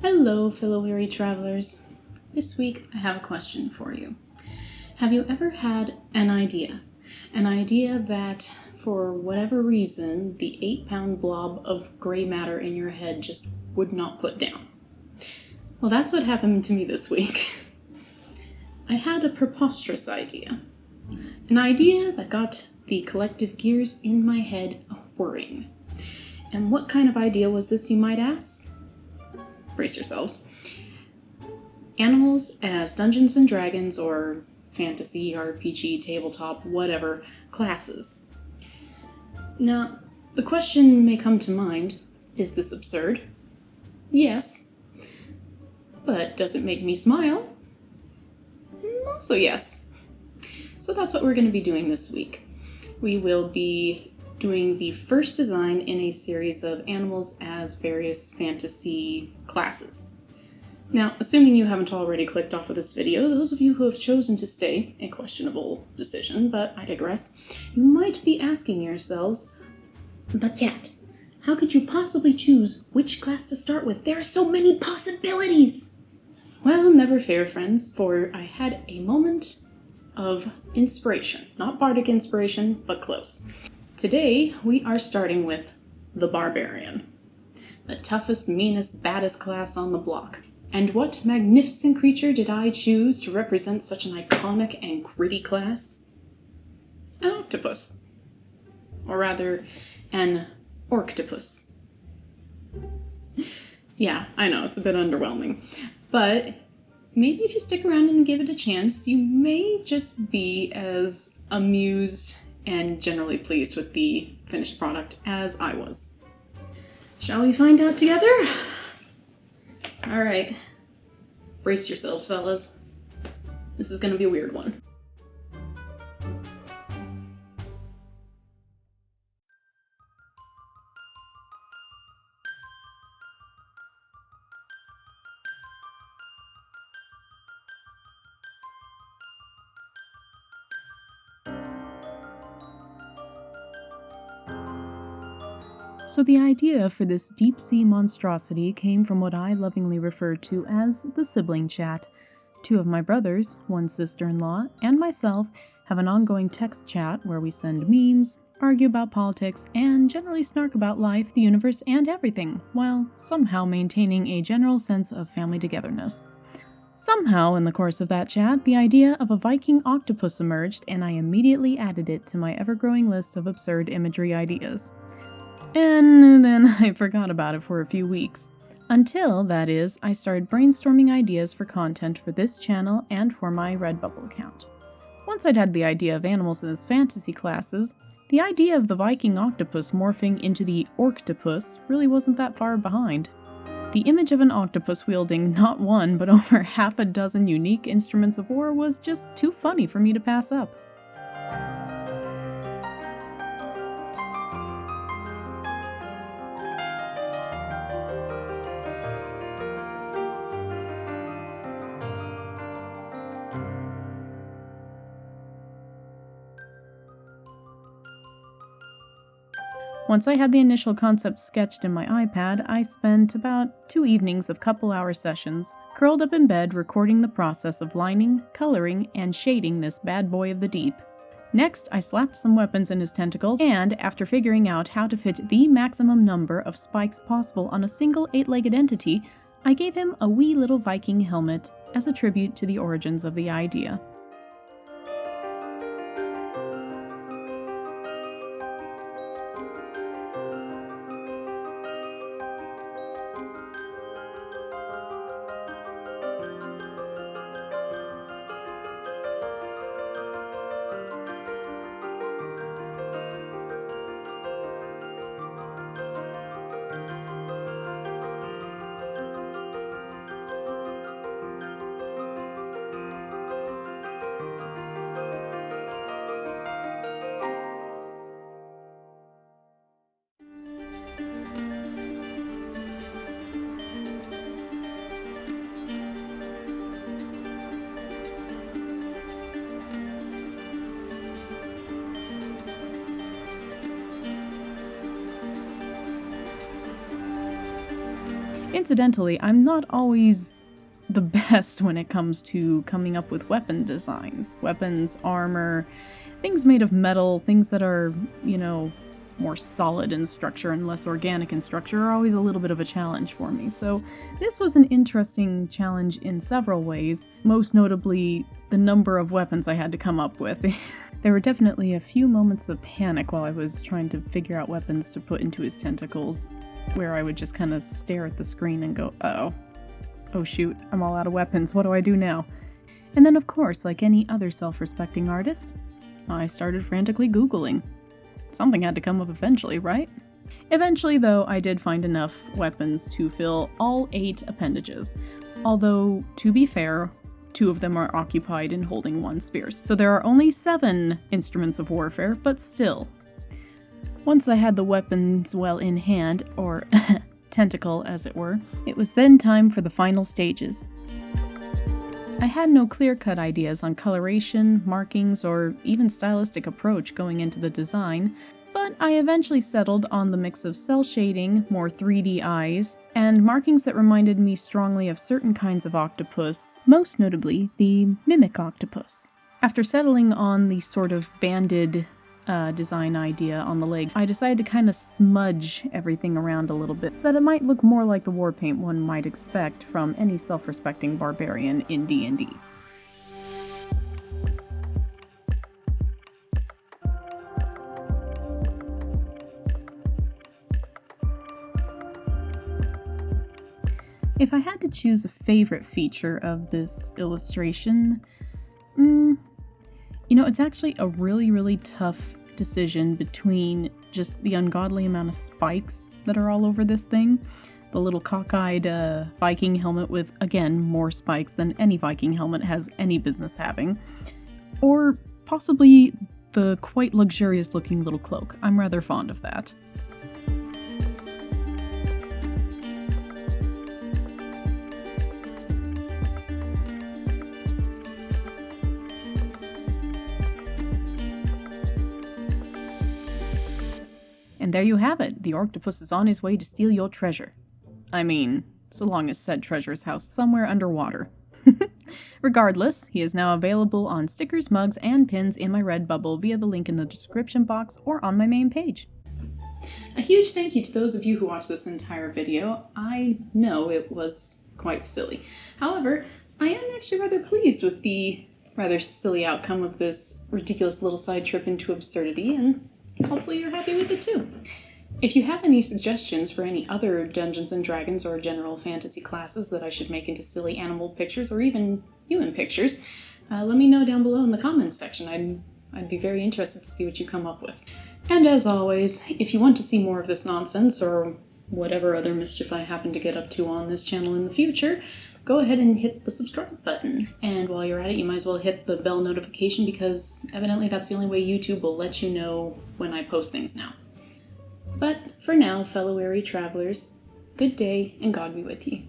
Hello, fellow weary travelers. This week I have a question for you. Have you ever had an idea that, for whatever reason, the 8-pound blob of gray matter in your head just would not put down? Well, that's what happened to me this week. I had a preposterous idea. An idea that got the collective gears in my head whirring. And what kind of idea was this, you might ask? Brace yourselves. Animals as Dungeons and Dragons or fantasy, RPG, tabletop, whatever, classes. Now, the question may come to mind, is this absurd? Yes. But does it make me smile? Also yes. So that's what we're going to be doing this week. We will be doing the first design in a series of animals as various fantasy classes. Now, assuming you haven't already clicked off of this video, those of you who have chosen to stay, a questionable decision, but I digress, you might be asking yourselves, but Kat, how could you possibly choose which class to start with? There are so many possibilities! Well, never fear, friends, for I had a moment of inspiration. Not bardic inspiration, but close. Today, we are starting with the Barbarian. The toughest, meanest, baddest class on the block. And what magnificent creature did I choose to represent such an iconic and gritty class? An octopus. Or rather, an Orc-topus. Yeah, I know, it's a bit underwhelming. But maybe if you stick around and give it a chance, you may just be as amused and generally pleased with the finished product as I was. Shall we find out together? Alright, brace yourselves, fellas. This is going to be a weird one. So the idea for this deep-sea monstrosity came from what I lovingly refer to as the sibling chat. Two of my brothers, one sister-in-law, and myself have an ongoing text chat where we send memes, argue about politics, and generally snark about life, the universe, and everything, while somehow maintaining a general sense of family togetherness. Somehow, in the course of that chat, the idea of a Viking octopus emerged, and I immediately added it to my ever-growing list of absurd imagery ideas. And then I forgot about it for a few weeks. Until, that is, I started brainstorming ideas for content for this channel and for my Redbubble account. Once I'd had the idea of animals as fantasy classes, the idea of the Viking octopus morphing into the Orc-topus really wasn't that far behind. The image of an octopus wielding not one, but over half a dozen unique instruments of war was just too funny for me to pass up. Once I had the initial concept sketched in my iPad, I spent about 2 evenings of couple-hour sessions, curled up in bed recording the process of lining, coloring, and shading this bad boy of the deep. Next, I slapped some weapons in his tentacles, and after figuring out how to fit the maximum number of spikes possible on a single 8-legged entity, I gave him a wee little Viking helmet as a tribute to the origins of the idea. Incidentally, I'm not always the best when it comes to coming up with weapon designs. Weapons, armor, things made of metal, things that are, more solid in structure and less organic in structure are always a little bit of a challenge for me. So this was an interesting challenge in several ways, most notably the number of weapons I had to come up with. There were definitely a few moments of panic while I was trying to figure out weapons to put into his tentacles, where I would just kind of stare at the screen and go, oh shoot, I'm all out of weapons, what do I do now? And then of course, like any other self-respecting artist, I started frantically Googling. Something had to come up eventually, right? Eventually, though, I did find enough weapons to fill all 8 appendages. Although, to be fair, 2 of them are occupied in holding 1 spear. So there are only 7 instruments of warfare, but still. Once I had the weapons well in hand, or tentacle as it were, it was then time for the final stages. I had no clear-cut ideas on coloration, markings, or even stylistic approach going into the design, but I eventually settled on the mix of cell shading, more 3D eyes, and markings that reminded me strongly of certain kinds of octopus, most notably the mimic octopus. After settling on the sort of banded design idea on the leg, I decided to kind of smudge everything around a little bit so that it might look more like the war paint one might expect from any self-respecting barbarian in D&D. If I had to choose a favorite feature of this illustration, it's actually a really, really tough decision between just the ungodly amount of spikes that are all over this thing, the little cockeyed Viking helmet with, again, more spikes than any Viking helmet has any business having, or possibly the quite luxurious looking little cloak. I'm rather fond of that. And there you have it. The Orc-topus is on his way to steal your treasure. I mean, so long as said treasure is housed somewhere underwater. Regardless, he is now available on stickers, mugs, and pins in my Redbubble via the link in the description box or on my main page. A huge thank you to those of you who watched this entire video. I know it was quite silly. However, I am actually rather pleased with the rather silly outcome of this ridiculous little side trip into absurdity, and hopefully you're happy with it too. If you have any suggestions for any other Dungeons & Dragons or general fantasy classes that I should make into silly animal pictures or even human pictures, let me know down below in the comments section. I'd be very interested to see what you come up with. And as always, if you want to see more of this nonsense or whatever other mischief I happen to get up to on this channel in the future, go ahead and hit the subscribe button. And while you're at it, you might as well hit the bell notification because evidently that's the only way YouTube will let you know when I post things now. But for now, fellow weary travelers, good day and God be with you.